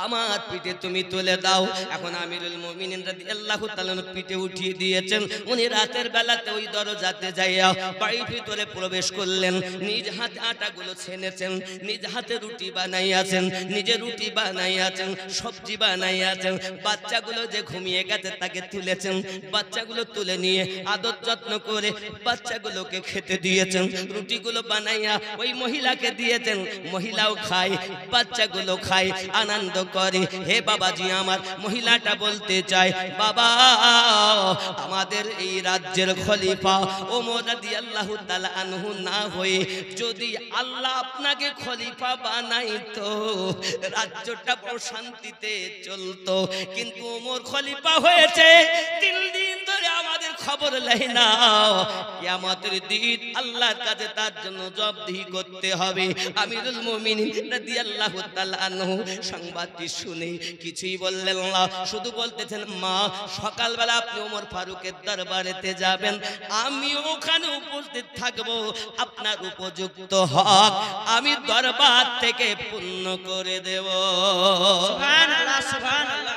আমার পিঠে তুমি তুলে দাও। এখন আমিরুল মুমিনিন রাদিয়াল্লাহু তাআলা পিঠে উঠিয়ে দিয়েছেন। উনি রাতের বেলাতে ওই দরজাতে যাইয়া বাড়ির ভিতরে প্রবেশ করলেন। নিজ হাতে আটাগুলো ছেনেছেন, নিজ হাতে রুটি বানাইয়াছেন, নিজে রুটি বানাইয়াছেন, সবজি বানাইয়া বাচ্চাগুলো যে ঘুমিয়ে গেছে তাকে তুলেছেন। বাচ্চাগুলো তুলে নিয়ে আদর যত্ন করে বাচ্চাগুলোকে খেতে দিয়েছেন। রুটিগুলো বানাইয়া ওই মহিলাকে দিয়েছেন, মহিলাও খায়, বাচ্চাগুলো খায়, আনন্দ করে। হে বাবাজি আমার, মহিলাটা বলতে চায়, বাবা আমাদের এই রাজ্যের খলিফা ওমর রাদিয়াল্লাহু তাআলা আনহু না হয়ে যদি আল্লাহ আপনাকে খলিফা বানাইতো, রাজ্যটা বড় শান্তিতে চলতো। কিন্তু ওমর খলিফা হয়েছে, 3 দিন ধরে আমাদের খবর খবর লাই নাও, কিয়ামতের দিন আল্লাহর কাছে তার জন্য জবাবদিহি করতে হবে। আমিরুল মুমিনিন রাদিয়াল্লাহু তাআলা আনহু সংবাদটি শুনে কিছুই বললেন না, শুধু বলতেছেন, মা সকালবেলা আপনি ওমর ফারুকের দরবারেতে যাবেন, আমি ওখানে উপস্থিত থাকব, আপনার উপযুক্ত হক আমি দরবার থেকে পূর্ণ করে দেব। সুবহানাল্লাহ সুবহানাল্লাহ।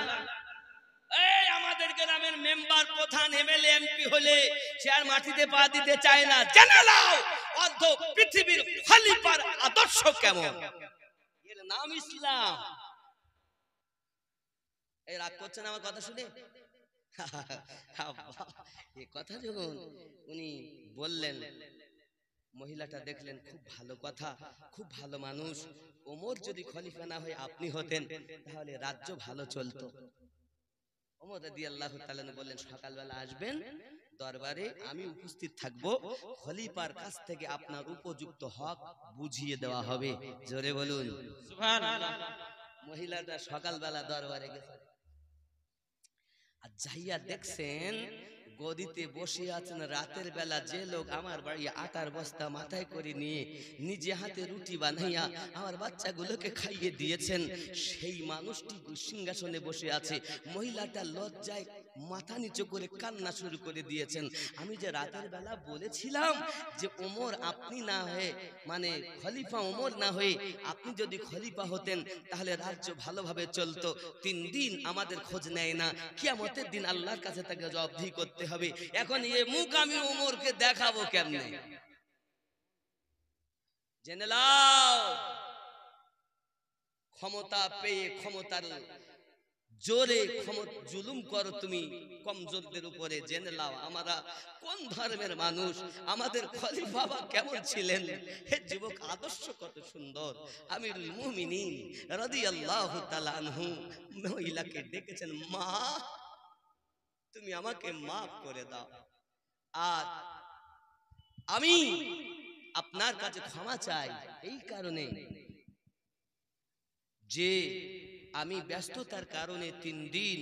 এই আমাদের গ্রামের মেম্বার, প্রধান, এমএলএ, এমপি হলে সে আর মাটিতে পা দিতে চায় না। জেনে নাও অর্ধ পৃথিবীর খলিফার আদর্শ কেমন, এর নাম ইসলাম। এই রাগ করছেন আমার কথা শুনে? এই কথা যখন উনি বললেন, মহিলাটা দেখলেন খুব ভালো কথা, খুব ভালো মানুষ। ওমর যদি খলিফা না হয়ে আপনি হতেন তাহলে রাজ্য ভালো চলতো। ওমর রাদিয়াল্লাহু তাআলা বললেন, সকালবেলা আসবেন দরবারে, আমি উপস্থিত থাকব, খলিফার কাছ থেকে আপনার উপযুক্ত হক বুঝিয়ে দেওয়া হবে। জোরে বলুন সুবহানাল্লাহ। মহিলাটা সকালবেলা দরবারে গেছে, আর যাইয়া দেখছেন গদিতে বসে আছেন রাতের বেলা যে লোক আমার বাড়ি আটার বস্তা মাথায় করে নিয়ে নিজে হাতে রুটি বানাইয়া আমার বাচ্চাগুলোকে খাইয়ে দিয়েছেন, সেই মানুষটি সিংহাসনে বসে আছে। মহিলাটা লজ্জায় মাথা নিচু করে কান্না শুরু করে দিয়েছেন। আমি যে রাতের বেলা বলেছিলাম যে ওমর আপনি না হয়ে, মানে খলিফা ওমর না হয়ে আপনি যদি খলিফা হতেন তাহলে রাজ্য ভালোভাবে চলতো। 3 দিন আমাদের খোঁজ নেয় না, কিয়ামতের দিন আল্লাহর কাছে তাকে জবাবদিহি করতে হবে। এখন এই মুখ আমি ওমরকে দেখাবো কেমনে? জেনে নাও, ক্ষমতা পেয়ে ক্ষমতার জোরে জুলুম করো তুমি কমজোরদের উপরে। জেনে নাও আমরা কোন ধর্মের মানুষ, আমাদের খলিফা বাবা কেমন ছিলেন। হে যুবক, আদর্শ কত সুন্দর। আমিরুল মুমিনিন রাদিয়াল্লাহু তাআলা আনহু মহিলাকে ডেকেছেন, মা তুমি আমাকে মাফ করে দাও, আর আমি আপনার কাছে ক্ষমা চাই এই কারণে যে আমি ব্যস্ততার কারণে 3 দিন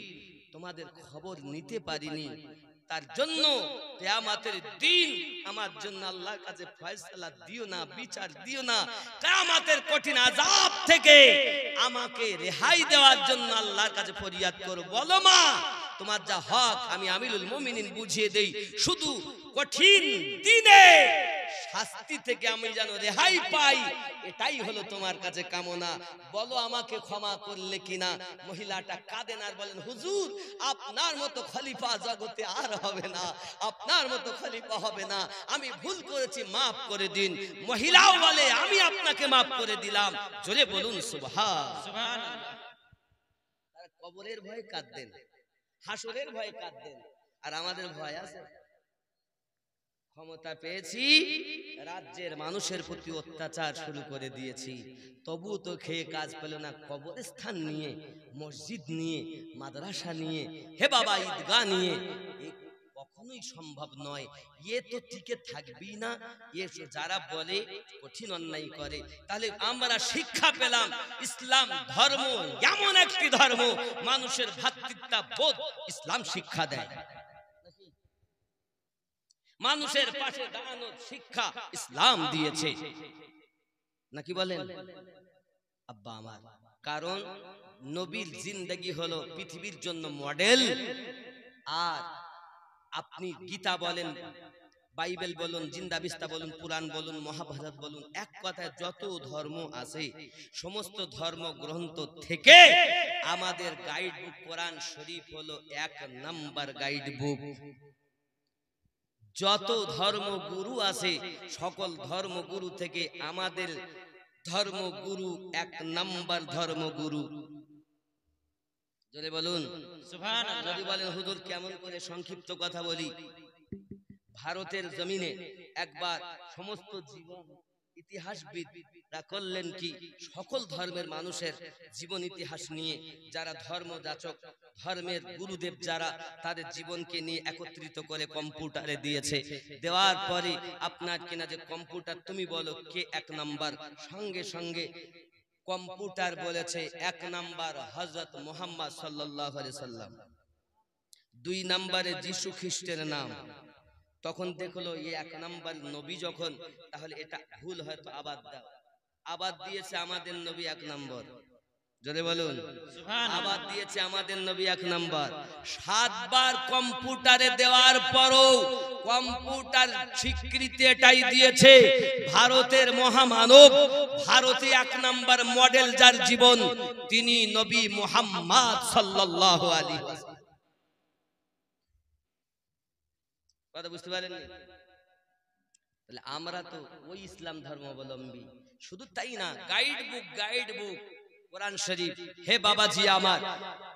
তোমাদের খবর নিতে পারিনি। তার জন্য কিয়ামতের দিন আমার জন্য আল্লাহর কাছে ফয়সালা দিও না, বিচার দিও না। কিয়ামতের কঠিন আযাব থেকে আমাকে রেহাই দেওয়ার জন্য আল্লাহর কাছে ফরিয়াদ করো। বলো মা, তোমার যা হক আমি আমিরুল মুমিনিন বুঝিয়ে দেই, শুধু কঠিন দিনে শাস্তি থেকে আমি যেন রেহাই পাই, এটাই হলো তোমার কাছে কামনা। বলো আমাকে ক্ষমা করলে কিনা। মহিলাটা কাঁদেন আর বলেন, হুজুর আপনার মতো খলিফা জগতে আর হবে না, আপনার মতো খলিফা হবে না, আমি ভুল করেছি, মাফ করে দিন। মহিলাও বলে, আমি আপনাকে মাফ করে দিলাম। জোরে বলুন সুবহানাল্লাহ। তারা কবরের ভয়ে কাঁদেন, হাসরের ভয়ে কাঁদেন, আর আমাদের ভয় আছে। ক্ষমতা পেয়েছি, রাজ্যের মানুষের প্রতি অত্যাচার শুরু করে দিয়েছি, তবু তো খেয়ে কাজ পেল না। কবরস্থান নিয়ে, মসজিদ নিয়ে, মাদ্রাসা নিয়ে, হে বাবা ঈদগাহ নিয়ে, কখনোই সম্ভব নয়। এ তো টিকে থাকবেই না। এ যারা বলে কঠিন অন্যায় করে। তাহলে আমরা শিক্ষা পেলাম ইসলাম ধর্ম এমন একটি ধর্ম, মানুষের ভ্রাতৃত্ববোধ ইসলাম শিক্ষা দেয়। মানুষের পাশে দাঁড়ানোর শিক্ষা ইসলাম দিয়েছে, নাকি বলেন আব্বা আমার? কারণ নবীর জিন্দেগি হলো পৃথিবীর জন্য মডেল। আর আপনি গীতা বলেন, বাইবেল বলুন, জিন্দা বিস্তা বলুন, পুরাণ বলুন, মহাভারত বলুন, এক কথায় যত ধর্ম আছে সমস্ত ধর্ম গ্রন্থ থেকে আমাদের গাইড বুক কোরআন শরীফ হলো 1 নাম্বার গাইড বুক। যত ধর্মগুরু আছে সকল ধর্মগুরু থেকে আমাদের ধর্মগুরু 1 নাম্বার ধর্মগুরু। যদি বলুন সুবহানাল্লাহ। যদি বলেন হুজুর কেমন করে সংক্ষিপ্ত কথা বলি, ভারতের জমিনে একবার সমস্ত জীবন ইতিহাসবিদরা করলেন কি, সকল ধর্মের মানুষের জীবন ইতিহাস নিয়ে, যারা ধর্মযাচক, ধর্মের গুরুদেব যারা, তাদের জীবনকে নিয়ে একত্রিত করে কম্পিউটারে দিয়েছে। দেওয়ার পরে আপনার কিনা যে কম্পিউটার তুমি বলো কে 1 নাম্বার, সঙ্গে সঙ্গে কম্পিউটার বলেছে 1 নাম্বার হযরত মুহাম্মদ সাল্লাল্লাহু আলাইহি সাল্লাম, 2 নম্বরে যিশু খ্রিস্টের নাম, তখন দেখলো এই 1 নাম্বার নবী যখন, তাহলে এটা ভুল হয়তো আবাদ দাও, আবাদ দিয়েছে আমাদের নবী 1 নাম্বার, জোরে বলুন আবাদ দিয়েছে আমাদের নবী 1 নাম্বার। 7 বার কম্পিউটারে দেওয়ার পরও কম্পিউটার স্বীকৃতি এটাই দিয়েছে, ভারতের মহামানব, ভারতে 1 নাম্বার মডেল যার জীবন, তিনি নবী মুহাম্মদ সাল্লাল্লাহু আলাইহি ওয়াসাল্লাম। কথা বুঝতে পারেননি? তাহলে আমরা তো ওই ইসলাম ধর্মাবলম্বী। শুধু তাই না, গাইড বুক কোরআন শরীফ। হে বাবাজি আমার,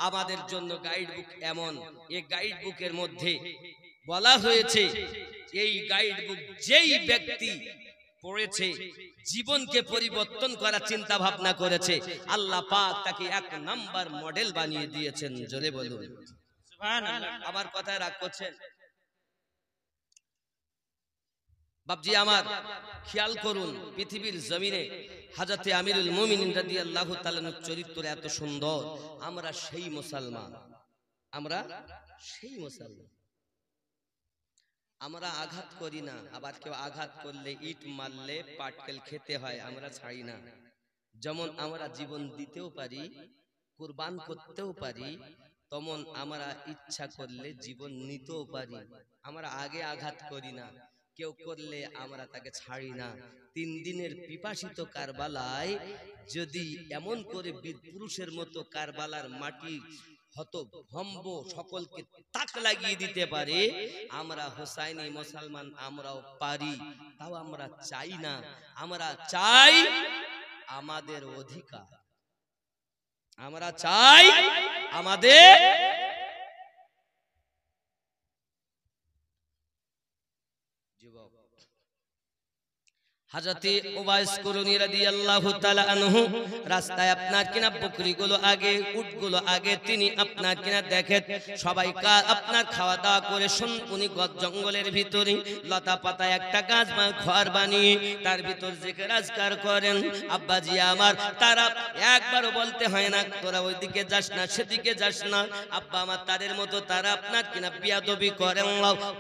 আমাদের জন্য গাইড বুক এমন, এই গাইড বুকের মধ্যে বলা হয়েছে, এই গাইড বুক যেই ব্যক্তি পড়েছে, জীবনকে পরিবর্তন করার চিন্তা ভাবনা করেছে, আল্লাহ পাক তাকে 1 নাম্বার মডেল বানিয়ে দিয়েছেন। জোরে বলুন সুবহানাল্লাহ। আমার কথায় রাগ করছেন? বাপজি আমার, খেয়াল করুন, পৃথিবীর জমিনে হযরতে আমিরুল মুমিনিন রাদিয়াল্লাহু তাআলা চরিত্র এত সুন্দর। আমরা সেই মুসলমান, আমরা সেই মুসলমান। আমরা আঘাত করি না, আবার কেউ আঘাত করলে, ইট মারলে পাটকেল খেতে হয়, আমরা ছাড়ি না। যেমন আমরা জীবন দিতেও পারি, কুরবান করতেও পারি, তেমন আমরা ইচ্ছা করলে জীবন নিতেও পারি। আমরা আগে আঘাত করি না, কেউ করলে আমরা তাকে ছাড়ি না। 3 দিনের পিপাসিত কারবালায় যদি এমন করে বীর পুরুষের মতো কারবালার মাটি হতভম্ব সকলকে তাক লাগিয়ে দিতে পারে, আমরা হোসাইনি মুসলমান আমরাও পারি। তাও আমরা চাই না, আমরা চাই আমাদের অধিকার, আমরা চাই আমাদের যুবক। হযরতে উবাইস কুরনি রাদিয়াল্লাহু তাআলা আনহু রাস্তায় আপনার কিনা বকরিগুলো আগে, উটগুলো আগে, তিনি আপনার কিনা দেখেন সবাই আপনার খাওয়া দাওয়া করে উনি জঙ্গলের ভিতরে লতা পাতা একটা গাছ বা ঘর বানিয়ে তার ভিতর জিকির আজকার করেন। আব্বাজি আমার, তারা একবারও বলতে হয় না তোরা ওইদিকে যাস না, সেদিকে যাস না। আব্বা আমার তাদের মতো তারা আপনার কিনা বিয়াদবি করেন।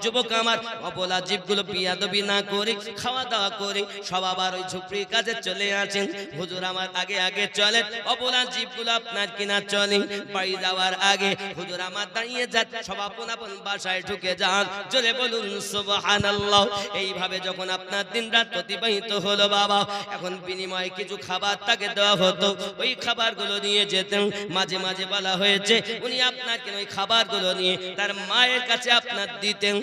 যুবক আমার, অবলা জীবগুলো বিয়াদবি না করে খাওয়া দাওয়া করে সব আবার ওই ঝুপড়ির কাছে চলে আসেন। হুজুর আমার আগে আগে চলেন, অবলা জীবগুলো আপনার কিনা চলে। বাড়ি যাওয়ার আগে হুজুর আমার দাঁড়িয়ে যান, সব আপন আপন বাসায় ঢুকে যান। জোরে বলুন সুবহানাল্লাহ। এইভাবে যখন আপনার দিন রাত অতিবাহিত হলো বাবা, এখন বিনিময়ে কিছু খাবার তাকে দেওয়া হতো, ওই খাবারগুলো নিয়ে যেতেন। মাঝে মাঝে বলা হয়েছে উনি আপনার কিনা ওই খাবারগুলো নিয়ে তার মায়ের কাছে আপনার দিতেন।